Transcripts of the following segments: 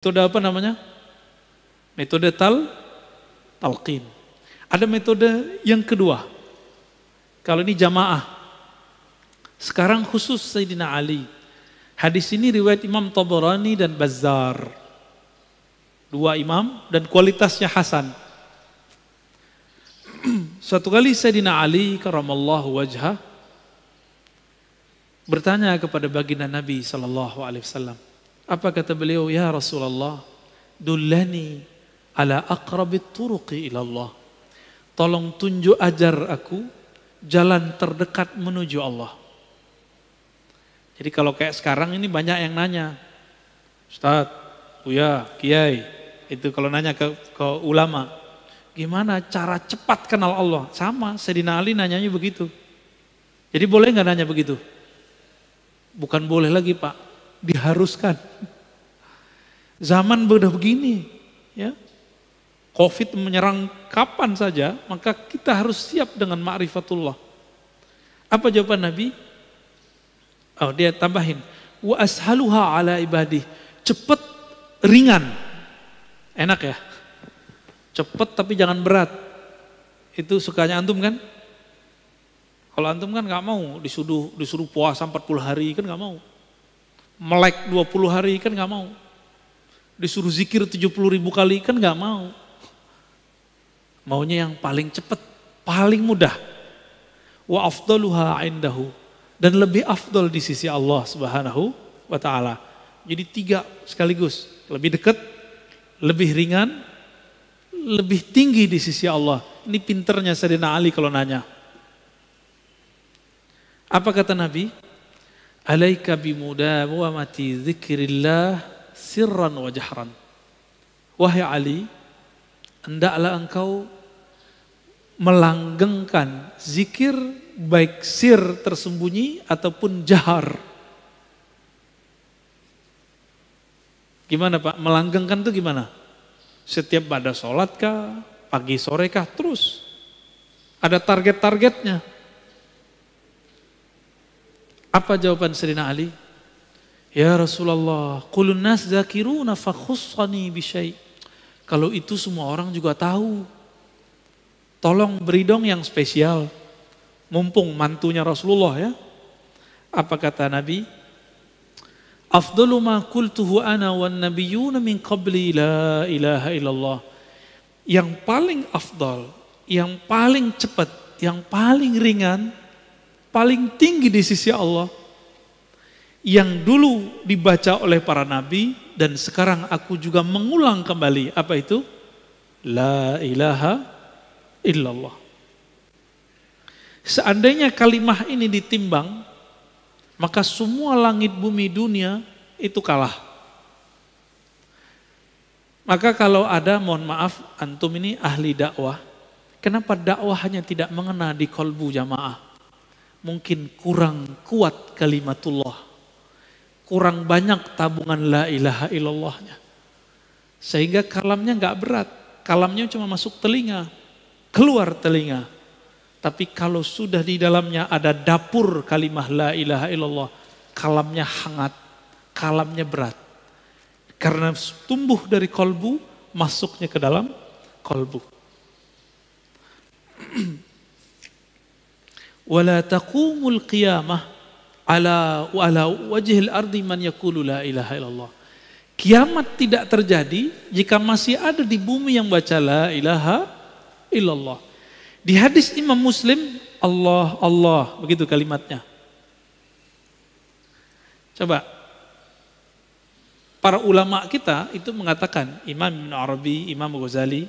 Metode apa namanya? Metode talqin. Ada metode yang kedua. Kalau ini jamaah. Sekarang khusus Sayyidina Ali. Hadis ini riwayat Imam Tabarani dan Bazzar. Dua imam dan kualitasnya hasan. Suatu kali Sayyidina Ali karamallahu wajhah bertanya kepada baginda Nabi sallallahu alaihi wasallam. Apa kata beliau? Ya Rasulullah, dullani ala aqrabit turuqi ilallah. Tolong tunjuk ajar aku jalan terdekat menuju Allah. Jadi kalau kayak sekarang ini banyak yang nanya, Ustaz, Buya, Kiai, itu kalau nanya ke ulama, gimana cara cepat kenal Allah? Sama, Sayyidina Ali nanyanya begitu. Jadi boleh nggak nanya begitu? Bukan boleh lagi Pak, diharuskan. Zaman udah begini, ya. Covid menyerang kapan saja, maka kita harus siap dengan ma'rifatullah. Apa jawaban Nabi? Oh, dia tambahin, wa ashaluha ala ibadih. Cepet, ringan. Enak ya? Cepet tapi jangan berat. Itu sukanya antum kan? Kalau antum kan nggak mau disuruh puasa 40 hari kan nggak mau. Melek 20 hari kan nggak mau. Disuruh zikir 70.000 kali kan nggak mau. Maunya yang paling cepat, paling mudah. Wa afdaluha indahu, dan lebih afdal di sisi Allah Subhanahu wa taala. Jadi 3 sekaligus, lebih dekat, lebih ringan, lebih tinggi di sisi Allah. Ini pinternya Sayyidina Ali kalau nanya. Apa kata Nabi? Alaika bimudawamati dzikrillah sirran wa jahran. Wahai Ali, hendaklah engkau melanggengkan zikir baik sir tersembunyi ataupun jahar. Gimana Pak? Melanggengkan itu gimana? Setiap pada sholat kah? Pagi sore kah? Terus. Ada target-targetnya. Apa jawaban Sayyidina Ali? Ya Rasulullah, qulun nas zakiruna fa khussani bi syai'. Kalau itu semua orang juga tahu. Tolong beri dong yang spesial. Mumpung mantunya Rasulullah ya. Apa kata Nabi? Afdalu ma qultuhu ana wan nabiyyuna min qabli la ilaha illallah. Yang paling afdal, yang paling cepat, yang paling ringan, paling tinggi di sisi Allah, yang dulu dibaca oleh para nabi dan sekarang aku juga mengulang kembali. Apa itu? La ilaha illallah. Seandainya kalimah ini ditimbang, maka semua langit bumi dunia itu kalah. Maka kalau ada, mohon maaf, antum ini ahli dakwah, kenapa dakwah hanya tidak mengena di kolbu jamaah? Mungkin kurang kuat kalimatullah. Kurang banyak tabungan la ilaha illallahnya. Sehingga kalamnya nggak berat. Kalamnya cuma masuk telinga, keluar telinga. Tapi kalau sudah di dalamnya ada dapur kalimah la ilaha illallah, kalamnya hangat, kalamnya berat. Karena tumbuh dari kolbu, masuknya ke dalam kolbu. Wala taqumul qiyamah ala wajhil ardi man yaqulu la ilaha illallah. Kiamat tidak terjadi jika masih ada di bumi yang baca la ilaha illallah. Di hadis Imam Muslim, Allah, Allah, begitu kalimatnya. Coba, para ulama kita itu mengatakan, Imam Ibn Arabi, Imam Ghazali,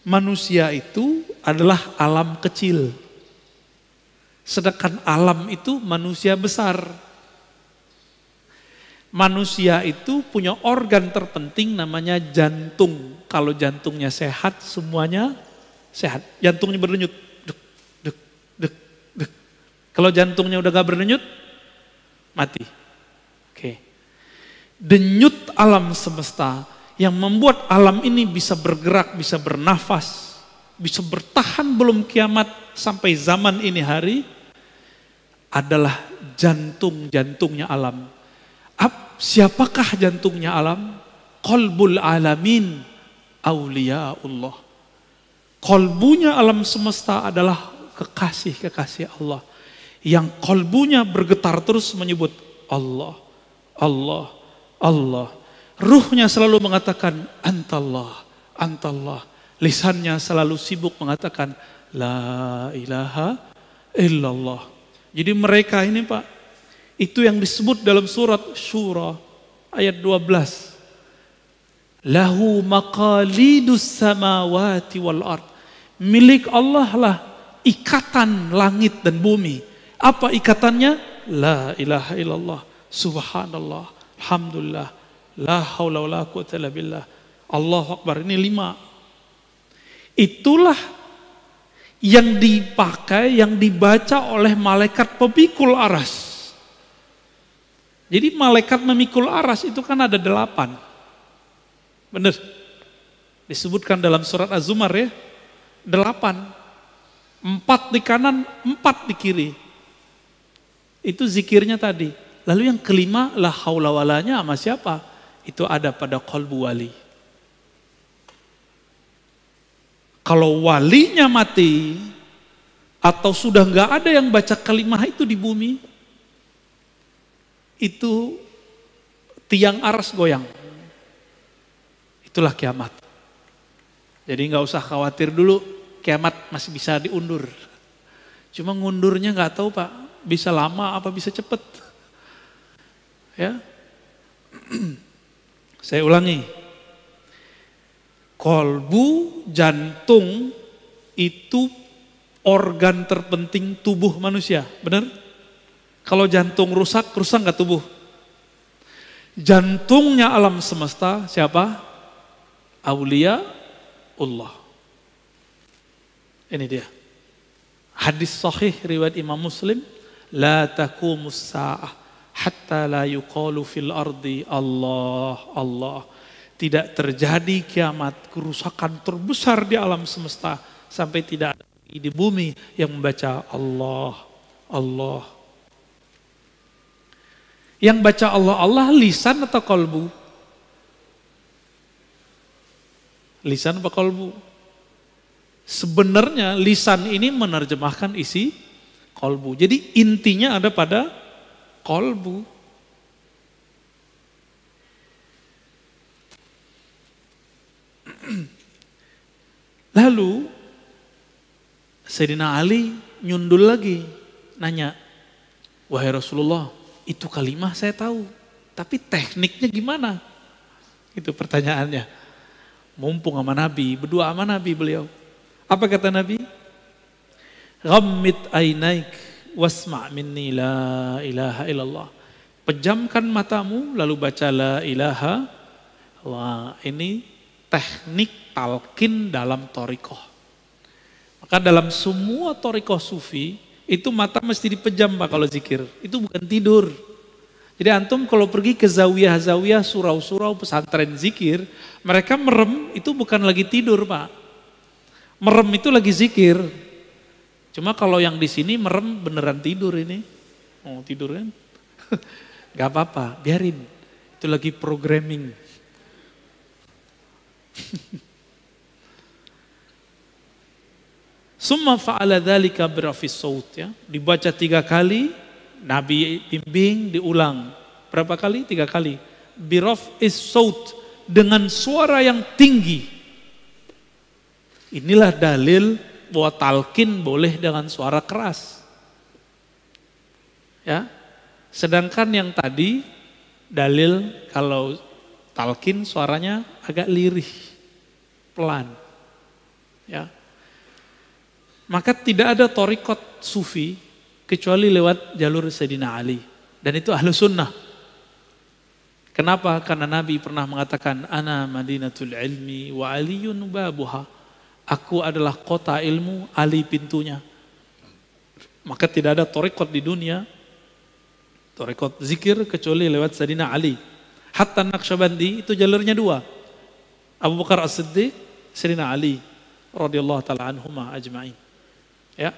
manusia itu adalah alam kecil. Sedangkan alam itu manusia besar. Manusia itu punya organ terpenting namanya jantung. Kalau jantungnya sehat, semuanya sehat. Jantungnya berdenyut. Duk, duk, duk, duk. Kalau jantungnya udah gak berdenyut, mati. Oke. Denyut alam semesta yang membuat alam ini bisa bergerak, bisa bernafas, bisa bertahan belum kiamat sampai zaman ini hari adalah jantung-jantungnya alam. Siapakah jantungnya alam? qalbul alamin auliyaullah. Qalbunya alam semesta adalah kekasih-kekasih Allah. Yang qalbunya bergetar terus menyebut Allah, Allah, Allah. Ruhnya selalu mengatakan antallah, antallah. Lisannya selalu sibuk mengatakan la ilaha illallah. Jadi mereka ini Pak, itu yang disebut dalam surat Syura ayat 12. Lahu maqalidus samawati wal ard. Milik Allah lah ikatan langit dan bumi. Apa ikatannya? La ilaha illallah, subhanallah, alhamdulillah, la haula wala quwwata illa billah, Allahu akbar. Ini 5. Itulah yang dipakai, yang dibaca oleh malaikat pemikul aras. Jadi malaikat memikul aras itu kan ada 8. Benar? Disebutkan dalam surat Az-Zumar ya. 8. 4 di kanan, 4 di kiri. Itu zikirnya tadi. Lalu yang kelima, la haula walanya sama siapa? Itu ada pada qalbu wali. Kalau walinya mati, atau sudah nggak ada yang baca kalimah itu di bumi, itu tiang aras goyang. Itulah kiamat. Jadi nggak usah khawatir dulu, kiamat masih bisa diundur. Cuma ngundurnya nggak tahu Pak, bisa lama apa bisa cepet. Ya, saya ulangi. Kolbu, jantung itu organ terpenting tubuh manusia, benar? Kalau jantung rusak, rusak nggak tubuh? Jantungnya alam semesta siapa? Aulia Allah. Ini dia. Hadis sahih riwayat Imam Muslim, la taqumus sa'ah hatta la yuqalu fil ardi Allah Allah. Tidak terjadi kiamat, kerusakan terbesar di alam semesta sampai tidak ada di bumi yang membaca Allah Allah. Yang baca Allah Allah lisan atau kalbu? Lisan atau kalbu? Sebenarnya lisan ini menerjemahkan isi kalbu. Jadi intinya ada pada kalbu. Lalu Sayyidina Ali nyundul lagi, nanya, wahai Rasulullah, itu kalimah saya tahu, tapi tekniknya gimana? Itu pertanyaannya. Mumpung sama Nabi, berdua sama Nabi beliau. Apa kata Nabi? Ghammid ainaik wasma' minni la ilaha illallah. Pejamkan matamu lalu baca la ilaha. Wah, ini teknik talqin dalam thariqah. Maka dalam semua thariqah sufi itu mata mesti dipejam Pak kalau zikir. Itu bukan tidur. Jadi antum kalau pergi ke zawiyah-zawiyah, surau-surau, pesantren zikir, mereka merem itu bukan lagi tidur Pak. Merem itu lagi zikir. Cuma kalau yang di sini merem beneran tidur ini. Oh tidur kan? Gak apa-apa, biarin. Itu lagi programming. Summa fa'ala dzalika birafis saut ya. Dibaca 3 kali, Nabi bimbing diulang. Berapa kali? 3 kali. Birafis saut, dengan suara yang tinggi. Inilah dalil bahwa talqin boleh dengan suara keras. Ya. Sedangkan yang tadi dalil kalau talqin suaranya agak lirih, pelan. Ya. Maka tidak ada thariqat sufi kecuali lewat jalur Sayyidina Ali. Dan itu ahlu sunnah. Kenapa? Karena Nabi pernah mengatakan, Ana madinatul ilmi wa aliyun babuha. Aku adalah kota ilmu, Ali pintunya. Maka tidak ada thariqat di dunia, thariqat zikir kecuali lewat Sayyidina Ali. Hatta Naqsyabandi itu jalurnya 2. Abu Bakar As-Siddiq, Sayyidina Ali radhiyallahu taala anhuma ajma'in. Ya.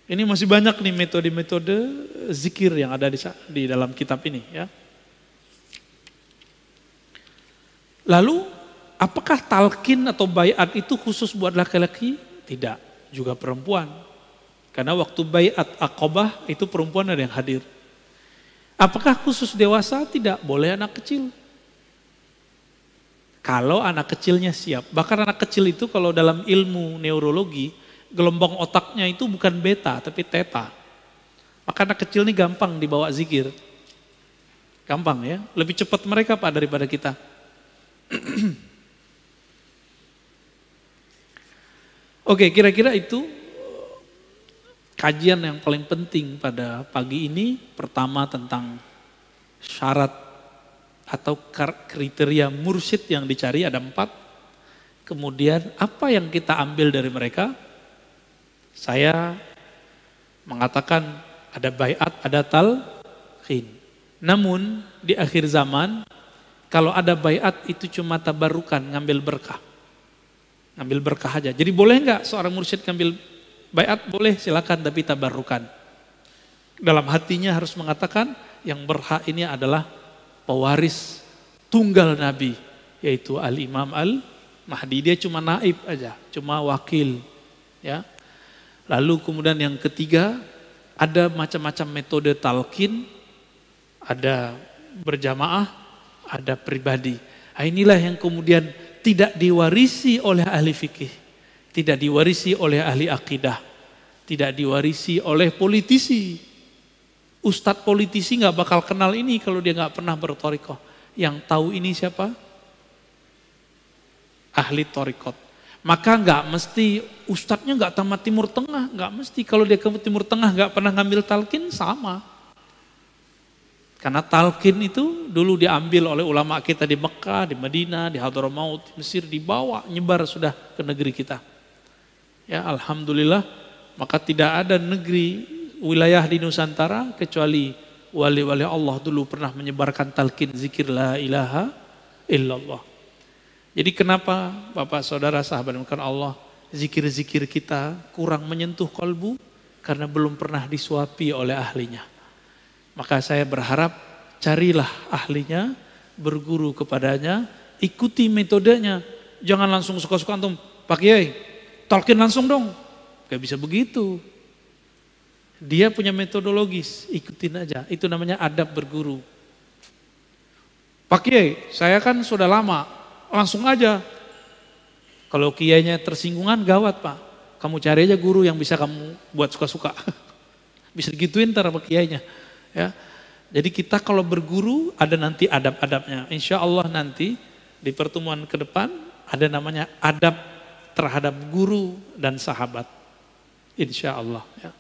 Ini masih banyak nih metode-metode zikir yang ada di dalam kitab ini ya. Lalu apakah talqin atau baiat itu khusus buat laki-laki? Tidak, juga perempuan. Karena waktu baiat Aqabah itu perempuan ada yang hadir. Apakah khusus dewasa? Tidak, boleh anak kecil. Kalau anak kecilnya siap. Bahkan anak kecil itu kalau dalam ilmu neurologi, gelombang otaknya itu bukan beta tapi theta. Maka anak kecil ini gampang dibawa zikir. Gampang ya, lebih cepat mereka Pak daripada kita. Oke, kira-kira itu kajian yang paling penting pada pagi ini. Pertama tentang syarat atau kriteria mursyid yang dicari ada 4. Kemudian apa yang kita ambil dari mereka? Saya mengatakan ada baiat, ada talqin. Namun di akhir zaman kalau ada baiat itu cuma tabarukan, ngambil berkah. Ngambil berkah aja. Jadi boleh nggak seorang mursyid ngambil baiat? Boleh, silakan, tapi tabarukan. Dalam hatinya harus mengatakan yang berhak ini adalah pewaris tunggal Nabi, yaitu Al-Imam Al-Mahdi. Dia cuma naib aja, cuma wakil. Ya. Lalu kemudian yang ketiga, ada macam-macam metode talqin, ada berjamaah, ada pribadi. Nah, inilah yang kemudian tidak diwarisi oleh ahli fikih, tidak diwarisi oleh ahli akidah, tidak diwarisi oleh politisi. Ustadz politisi nggak bakal kenal ini kalau dia nggak pernah berthariqah. Yang tahu ini siapa? Ahli thariqat. Maka nggak mesti ustadznya nggak tamat Timur Tengah, nggak mesti. Kalau dia ke Timur Tengah nggak pernah ngambil talqin sama. Karena talqin itu dulu diambil oleh ulama kita di Mekah, di Madinah, di Hadramaut, di Mesir, dibawa nyebar sudah ke negeri kita. Ya, alhamdulillah. Maka tidak ada negeri wilayah di Nusantara kecuali wali-wali Allah dulu pernah menyebarkan talqin zikir la ilaha illallah. Jadi kenapa Bapak Saudara sahabat bukan Allah, zikir-zikir kita kurang menyentuh kalbu? Karena belum pernah disuapi oleh ahlinya. Maka saya berharap carilah ahlinya, berguru kepadanya, ikuti metodenya. Jangan langsung suka-suka antum, Pak Kiai, talqin langsung dong. Gak bisa begitu. Dia punya metodologis, ikutin aja. Itu namanya adab berguru. Pak Kiai, saya kan sudah lama, langsung aja. Kalau kiainya tersinggungan gawat Pak. Kamu cari aja guru yang bisa kamu buat suka-suka. Bisa digituin ntar sama kiainya. Ya, jadi kita kalau berguru ada nanti adab-adabnya. Insya Allah nanti di pertemuan ke depan ada namanya adab terhadap guru dan sahabat. Insya Allah. Ya.